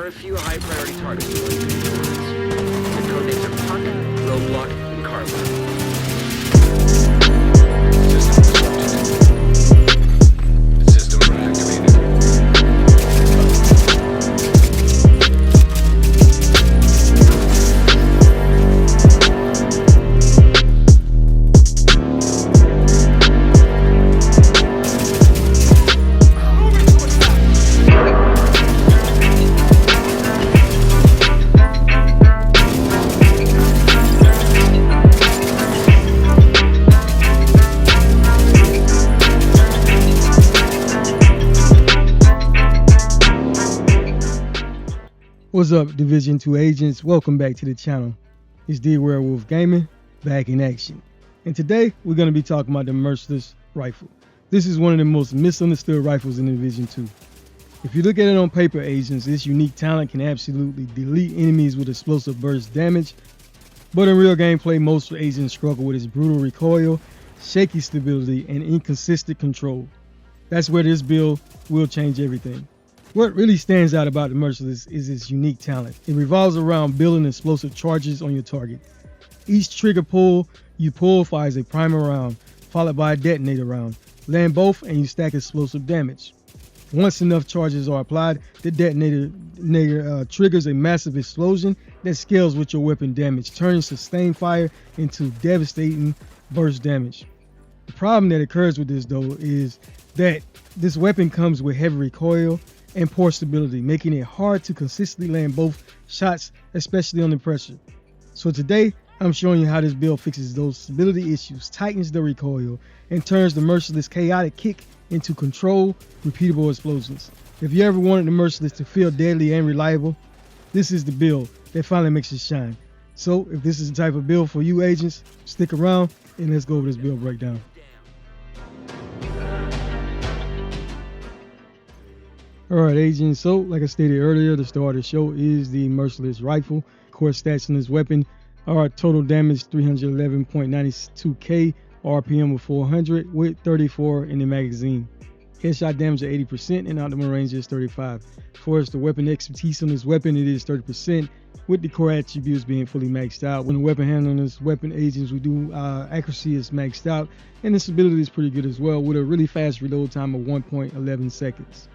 are a few high-priority targets you want to pay towards. The codenames are Puck, Roadblock, and Carlisle. System reactivated. What's up, Division 2 agents? Welcome back to the channel. It's Dwerewolf Gaming, back in action. And today, we're going to be talking about the Merciless rifle. This is one of the most misunderstood rifles in Division 2. If you look at it on paper, agents, this unique talent can absolutely delete enemies with explosive burst damage. But in real gameplay, most agents struggle with its brutal recoil, shaky stability, and inconsistent control. That's where this build will change everything. What really stands out about the Merciless is its unique talent. It revolves around building explosive charges on your target. Each trigger pull you pull fires a primer round, followed by a detonator round. Land both and you stack explosive damage. Once enough charges are applied, the detonator triggers a massive explosion that scales with your weapon damage, turning sustained fire into devastating burst damage. The problem that occurs with this though is that this weapon comes with heavy recoil and poor stability, making it hard to consistently land both shots, especially under pressure. So today, I'm showing you how this build fixes those stability issues, tightens the recoil, and turns the Merciless chaotic kick into controlled, repeatable explosions. If you ever wanted the Merciless to feel deadly and reliable, this is the build that finally makes it shine. So if this is the type of build for you agents, stick around and let's go over this build breakdown. Alright agents, so like I stated earlier, the star of the show is the Merciless rifle. Core stats on this weapon are total damage 311.92k, RPM of 400 with 34 in the magazine. Headshot damage of 80% and optimal range is 35. As far as the weapon expertise on this weapon, it is 30%, with the core attributes being fully maxed out. When the weapon handling this weapon, agents, we do accuracy is maxed out, and the stability is pretty good as well, with a really fast reload time of 1.11 seconds.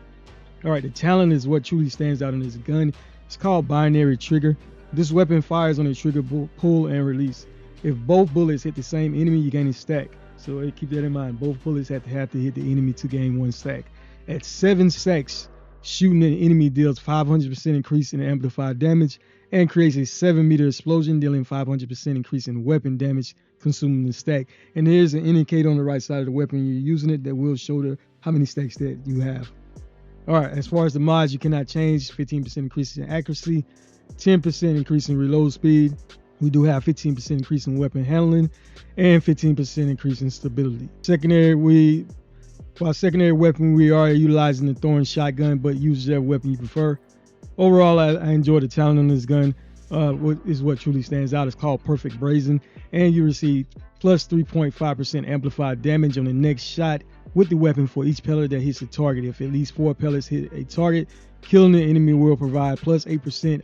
Alright, the talent is what truly stands out in this gun. It's called binary trigger. This weapon fires on a trigger pull and release. If both bullets hit the same enemy, you gain a stack. So keep that in mind. Both bullets have to hit the enemy to gain one stack. At 7 stacks, shooting an enemy deals 500% increase in amplified damage and creates a 7-meter explosion, dealing 500% increase in weapon damage, consuming the stack. And there's an indicator on the right side of the weapon you're using it that will show how many stacks that you have. Alright, as far as the mods, you cannot change. 15% increase in accuracy, 10% increase in reload speed. We do have 15% increase in weapon handling and 15% increase in stability. Secondary weapon, we are utilizing the Thorn shotgun, but use whichever weapon you prefer. Overall, I enjoy the talent on this gun. What truly stands out. It's called Perfect Brazen, and you receive plus 3.5% amplified damage on the next shot with the weapon for each pellet that hits the target. If at least 4 pellets hit a target, killing the enemy will provide plus 8%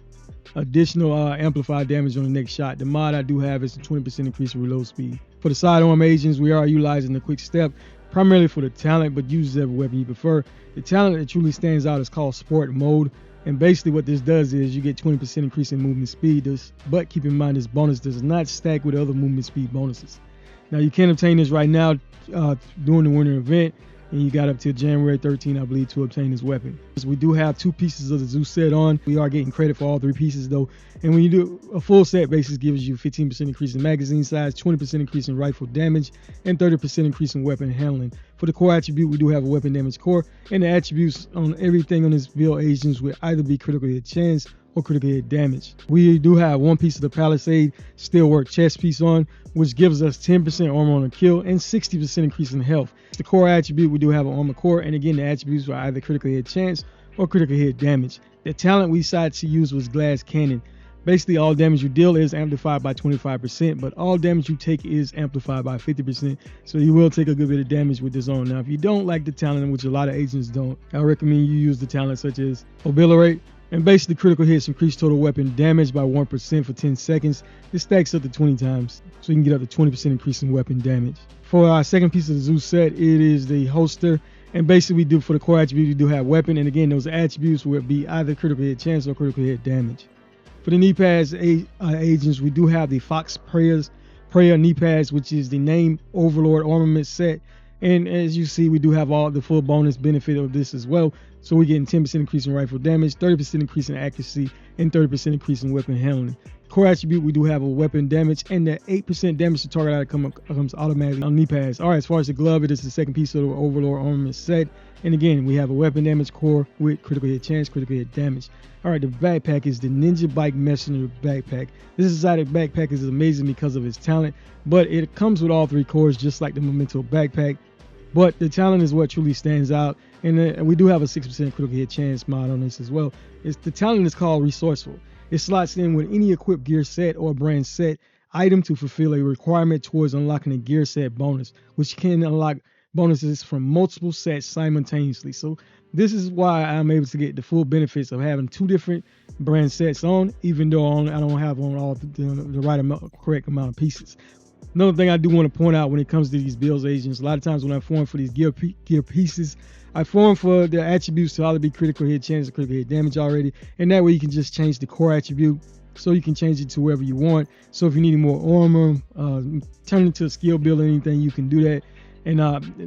additional amplified damage on the next shot. The mod I do have is a 20% increase in reload speed. For the sidearm agents, we are utilizing the quick step primarily for the talent, but use whichever weapon you prefer. The talent that truly stands out is called Sport Mode, and basically what this does is you get 20% increase in movement speed. But keep in mind, this bonus does not stack with other movement speed bonuses. Now you can obtain this right now during the winter event, and you got up till January 13, I believe, to obtain this weapon. We do have 2 pieces of the Zeus set on. We are getting credit for all 3 pieces though, and when you do a full set basis, gives you 15% increase in magazine size, 20% increase in rifle damage, and 30% increase in weapon handling. For the core attribute, we do have a weapon damage core, and the attributes on everything on this build agents will either be critical hit chance or critical hit damage. We do have 1 piece of the Palisade steelwork chest piece on, which gives us 10% armor on a kill and 60% increase in health. The core attribute, we do have an armor core, and again the attributes are either critical hit chance or critical hit damage. The talent we decided to use was glass cannon. Basically, all damage you deal is amplified by 25%, but all damage you take is amplified by 50%. So you will take a good bit of damage with this on. Now, if you don't like the talent, which a lot of agents don't, I recommend you use the talent such as Obliterate. And basically, critical hits increase total weapon damage by 1% for 10 seconds. It stacks up to 20 times, so you can get up to 20% increase in weapon damage. For our second piece of the Zeus set, it is the holster. And basically, we do for the core attribute, we do have weapon. And again, those attributes will be either critical hit chance or critical hit damage. For the knee pads agents, we do have the Fox Prayer knee pads, which is the name Overlord armament set. And as you see, we do have all the full bonus benefit of this as well. So we're getting 10% increase in rifle damage, 30% increase in accuracy, and 30% increase in weapon handling. Core attribute, we do have a weapon damage, and the 8% damage to target item comes automatically on knee pads. All right, as far as the glove, it is the second piece of the Overlord armament set. And again, we have a weapon damage core with critical hit chance, critical hit damage. All right, the backpack is the Ninja Bike Messenger backpack. This exotic backpack is amazing because of its talent, but it comes with all 3 cores, just like the Memento backpack. But the talent is what truly stands out, and we do have a 6% critical hit chance mod on this as well. The talent is called Resourceful. It slots in with any equipped gear set or brand set item to fulfill a requirement towards unlocking a gear set bonus, which can unlock bonuses from multiple sets simultaneously. So this is why I'm able to get the full benefits of having 2 different brand sets on, even though I don't have on all the right amount, correct amount of pieces. Another thing I do want to point out when it comes to these builds agents, a lot of times when I form for these gear pieces, I form for the attributes to either be critical hit chance or critical hit damage already, and that way you can just change the core attribute, so you can change it to wherever you want. So if you need more armor, turn it into a skill build or anything, you can do that, and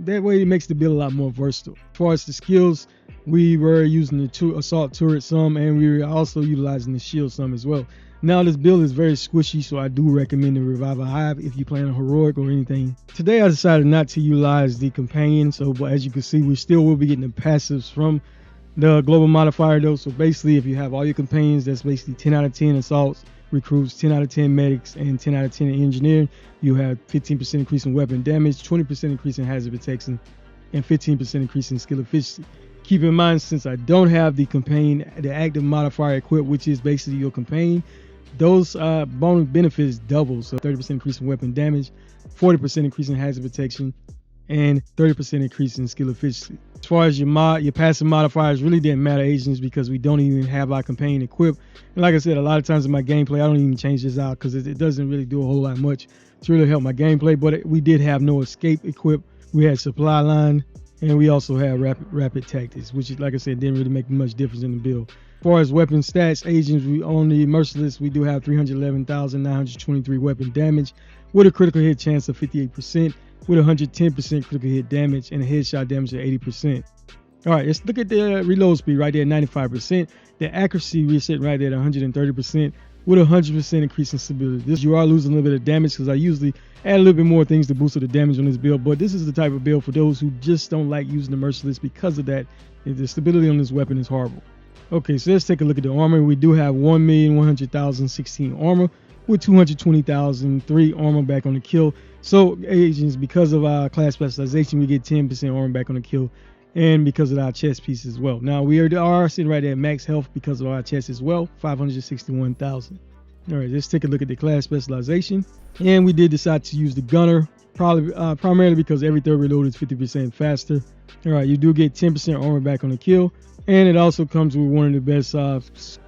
that way it makes the build a lot more versatile. As far as the skills, we were using the assault turret some, and we were also utilizing the shield some as well. Now this build is very squishy, so I do recommend the Revival Hive if you plan on heroic or anything. Today I decided not to utilize the companion, but as you can see, we still will be getting the passives from the global modifier though. So basically, if you have all your companions, that's basically 10 out of 10 assaults, recruits, 10 out of 10 medics, and 10 out of 10 engineering. You have 15% increase in weapon damage, 20% increase in hazard protection, and 15% increase in skill efficiency. Keep in mind, since I don't have the companion, the active modifier equipped, which is basically your companion, those bonus benefits double. So 30% increase in weapon damage, 40% increase in hazard protection, and 30% increase in skill efficiency. As far as your passive modifiers really didn't matter agents, because we don't even have our companion equipped. And like I said, a lot of times in my gameplay, I don't even change this out because it doesn't really do a whole lot much to really help my gameplay. But we did have no escape equipped. We had supply line, and we also had rapid tactics, which, like I said, didn't really make much difference in the build. As far as weapon stats, agents, we on the Merciless, we do have 311,923 weapon damage with a critical hit chance of 58%, with 110% critical hit damage and a headshot damage of 80%. All right, let's look at the reload speed right there at 95%. The accuracy we're sitting right there at 130% with 100% increase in stability. You are losing a little bit of damage because I usually add a little bit more things to boost the damage on this build, but this is the type of build for those who just don't like using the Merciless because of that. The stability on this weapon is horrible. Okay, so let's take a look at the armor. We do have 1,100,016 armor with 220,003 armor back on the kill. So agents, because of our class specialization, we get 10% armor back on the kill, and because of our chest piece as well. Now we are sitting right at max health because of our chest as well, 561,000. All right, let's take a look at the class specialization. And we did decide to use the gunner, primarily because every third reload is 50% faster. All right, you do get 10% armor back on the kill, and it also comes with one of the best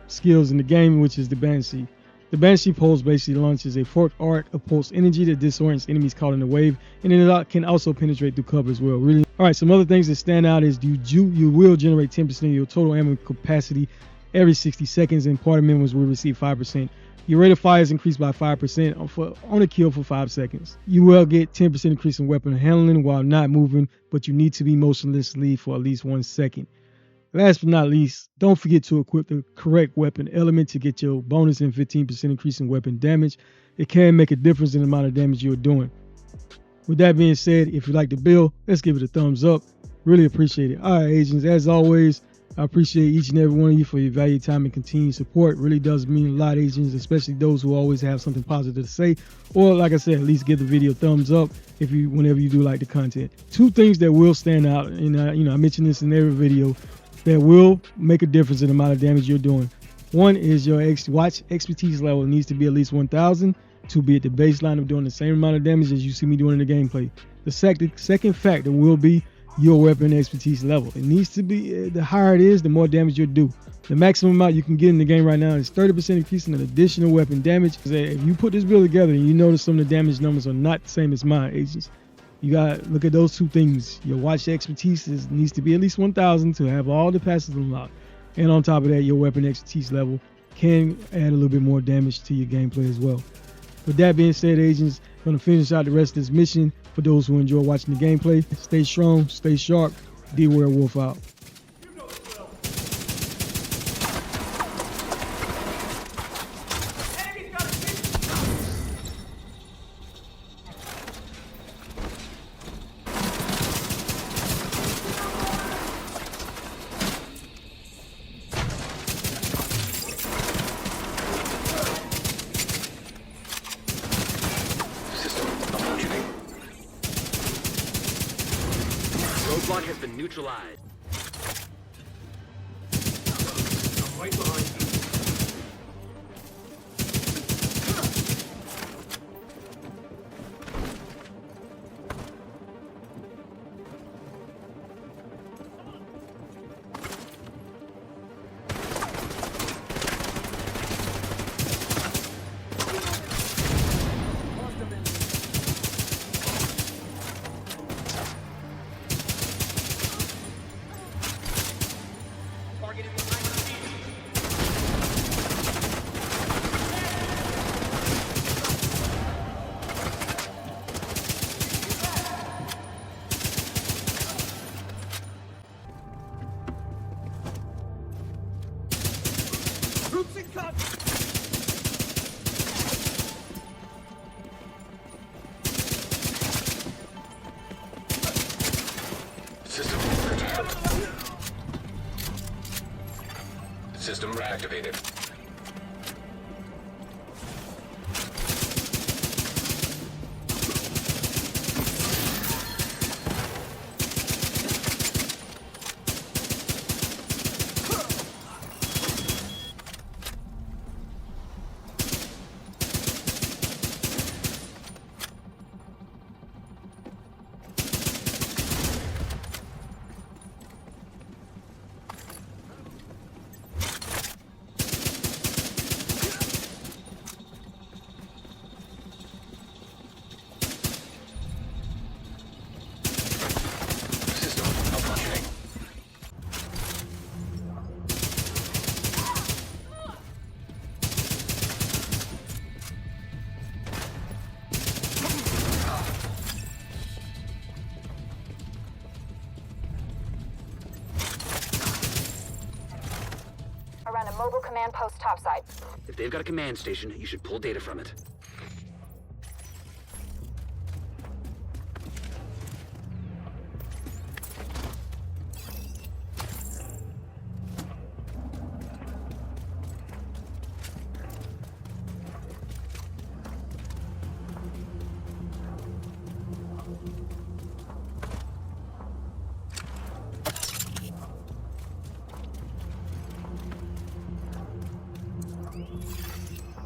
skills in the game, which is the Banshee. The Banshee pulse basically launches a forked arc of pulse energy that disorients enemies caught in the wave, and it can also penetrate through cover as well. Really. All right, some other things that stand out is you will generate 10% of your total ammo capacity every 60 seconds, and party members will receive 5%. Your rate of fire is increased by 5% on a kill for 5 seconds. You will get 10% increase in weapon handling while not moving, but you need to be motionlessly for at least 1 second. Last but not least, don't forget to equip the correct weapon element to get your bonus and 15% increase in weapon damage. It can make a difference in the amount of damage you're doing. With that being said, if you like the build, let's give it a thumbs up. Really appreciate it. All right, agents, as always, I appreciate each and every one of you for your valued time and continued support. It really does mean a lot, agents, especially those who always have something positive to say. Or, like I said, at least give the video a thumbs up whenever you do like the content. 2 things that will stand out, and I mention this in every video, that will make a difference in the amount of damage you're doing. One is your watch expertise level needs to be at least 1,000 to be at the baseline of doing the same amount of damage as you see me doing in the gameplay. The second factor will be your weapon expertise level. It needs to be, the higher it is, the more damage you'll do. The maximum amount you can get in the game right now is 30% increase in an additional weapon damage. If you put this build together and you notice some of the damage numbers are not the same as mine, agents, you gotta look at those two things. Your watch expertise needs to be at least 1,000 to have all the passes unlocked. And on top of that, your weapon expertise level can add a little bit more damage to your gameplay as well. With that being said, agents, I'm gonna finish out the rest of this mission. For those who enjoy watching the gameplay, stay strong, stay sharp. Dwerewolf out. Roadblock has been neutralized. I'm right behind you. System reactivated. Around a mobile command post topside. If they've got a command station, you should pull data from it.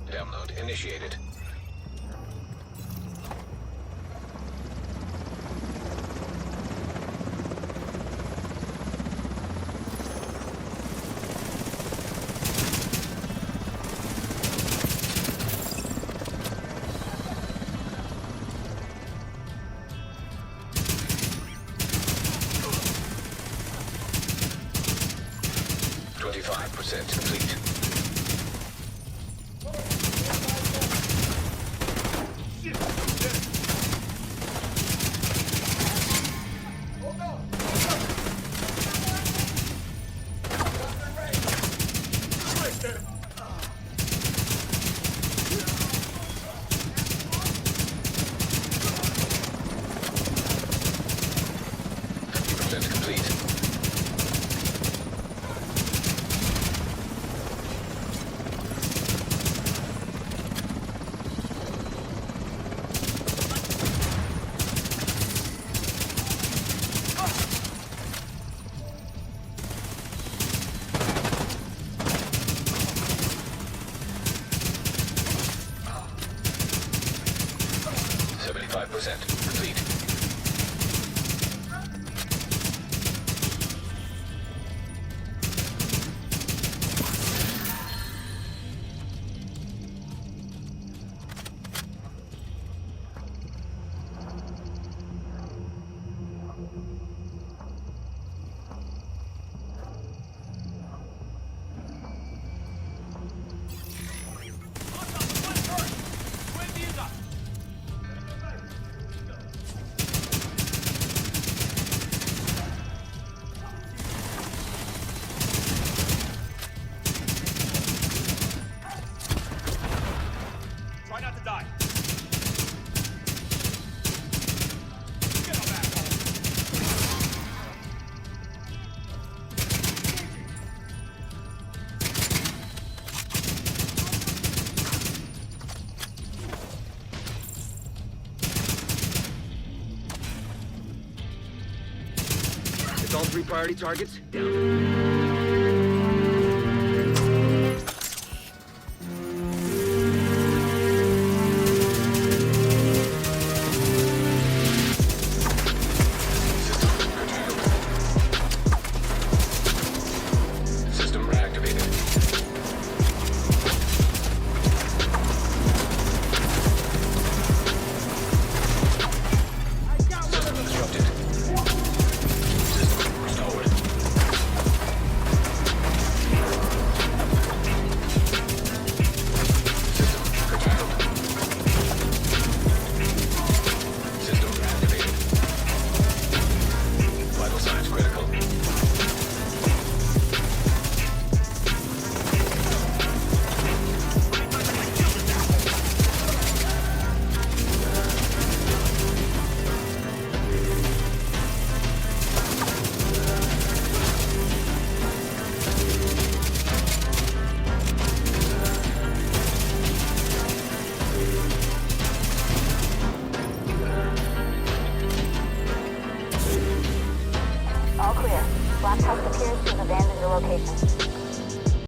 Download initiated. Complete. 100% complete. Try not to die. It's all 3 priority targets down. System reactivated. System disrupted. System restored. System curtailed. System reactivated. Vital signs critical. All clear. Blast house appears to have abandoned the location.